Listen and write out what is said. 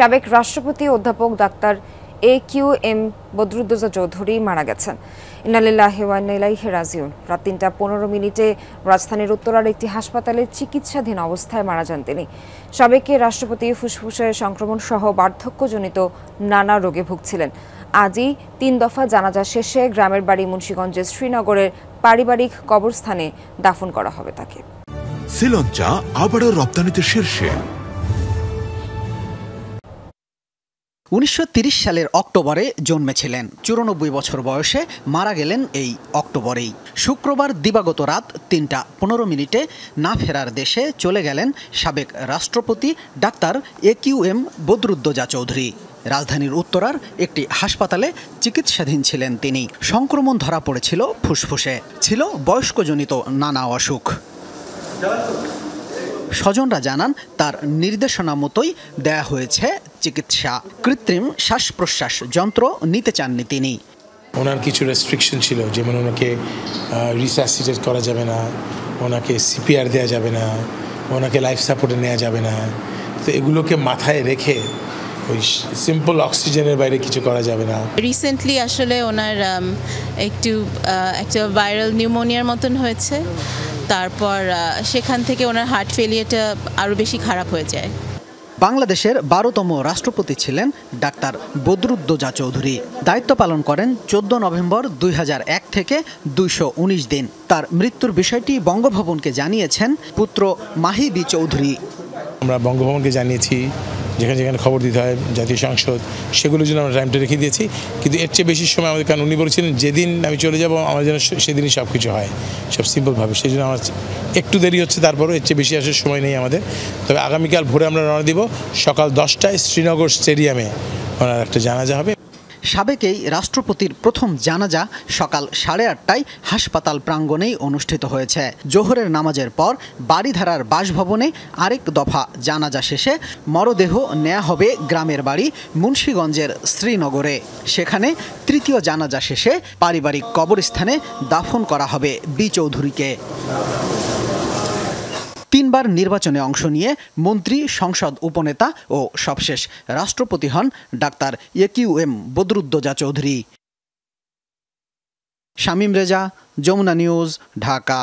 সাবেক রাষ্ট্রপতি অধ্যাপক ডাক্তার AQM বদরুদ্দোজা চৌধুরী মারা গেছেন। ইন্না লিল্লাহি ওয়া ইন্না ইলাইহি রাজিউন। রাত ৩টা ১৫ মিনিটে রাজধানীর উত্তরার একটি হাসপাতালে চিকিৎসাধীন অবস্থায় মারা যান তিনি। সাবেক রাষ্ট্রপতি ফুসফুসের সংক্রমণ সহ বার্ধক্যজনিত নানা রোগে ভুগছিলেন। আজই ৩ দফা জানাজা শেষে গ্রামের বাড়ি মুন্সিগঞ্জের শ্রীনগরের পারিবারিক কবরস্থানে দাফন করা হবে তাকে। শ্রীলঙ্কা আবারও রপ্তানিতে শীর্ষে। ১৯৩০ সালের অক্টোবরে জন্মেছিলেন। ৯৪ বছর বয়সে মারা গেলেন এই অক্টোবরেই। শুক্রবার দিবাগত রাত ৩টা ১৫ মিনিটে না ফেরার দেশে চলে গেলেন সাবেক রাষ্ট্রপতি ডাক্তার AQM বদরুদ্দোজা চৌধুরী। রাজধানীর উত্তরার একটি হাসপাতালে চিকিৎসাধীন ছিলেন তিনি। সংক্রমণ ধরা পড়েছিল ফুসফুসে, ছিল বয়স্কজনিত নানা অসুখ। স্বজনরা জানান তার নির্দেশনা মতোই দেয়া হয়েছে চিকিৎসা। কৃত্রিম শ্বাস প্রশ্বাস যন্ত্র নিতে চাননি তিনি। ওনার কিছু রেস্ট্রিকশন ছিল, যেমন ওনাকে রিসাসিটেট করা যাবে না, ওনাকে CPR দেওয়া যাবে না, ওনাকে লাইফ সাপোর্টে নেওয়া যাবে না। তো এগুলোকে মাথায় রেখে ওই সিম্পল অক্সিজেনের বাইরে কিছু করা যাবে না। রিসেন্টলি আসলে ওনার একটা ভাইরাল নিউমোনিয়ার মতন হয়েছে। তারপর সেখান থেকে ওনার হার্ট ফেলিয়ারটা আরও বেশি খারাপ হয়ে যায়। বাংলাদেশের ১২তম রাষ্ট্রপতি ছিলেন ডাক্তার বদরুদ্দোজা চৌধুরী। দায়িত্ব পালন করেন ১৪ নভেম্বর ২০০১ থেকে ২১৯ দিন। তার মৃত্যুর বিষয়টি বঙ্গভবনকে জানিয়েছেন পুত্র মাহি বি চৌধুরী। আমরা বঙ্গভবনকে জানিয়েছি, যেখানে যেখানে খবর দিতে হয় জাতীয় সংসদ, সেগুলোর জন্য আমরা টাইমটা রেখে দিয়েছি। কিন্তু এর চেয়ে বেশি সময় আমাদের, কারণ উনি বলেছিলেন যেদিন আমি চলে যাব আমার যেন সেদিনই সব কিছু হয়, সব সিম্পলভাবে। সেই জন্য আমার একটু দেরি হচ্ছে, তারপরও এর চেয়ে বেশি আসার সময় নেই আমাদের। তবে আগামীকাল ভোরে আমরা রওনা দিব। সকাল 10টায় শ্রীনগর স্টেডিয়ামে ওনার একটা জানাজা হবে। সাবেক এই রাষ্ট্রপতির প্রথম জানাজা সকাল 8:30টায় হাসপাতাল প্রাঙ্গণেই অনুষ্ঠিত হয়েছে। জোহরের নামাজের পর বাড়িধারার বাসভবনে আরেক দফা জানাজা শেষে মরদেহ নেওয়া হবে গ্রামের বাড়ি মুন্সিগঞ্জের শ্রীনগরে। সেখানে তৃতীয় জানাজা শেষে পারিবারিক কবরস্থানে দাফন করা হবে বি চৌধুরীকে। 3বার নির্বাচনে অংশ নিয়ে মন্ত্রী, সংসদ উপনেতা ও সবশেষ রাষ্ট্রপতি হন doctor AQM Badruddoza Chowdhury. Shamim Reza, Jamuna news, Dhaka.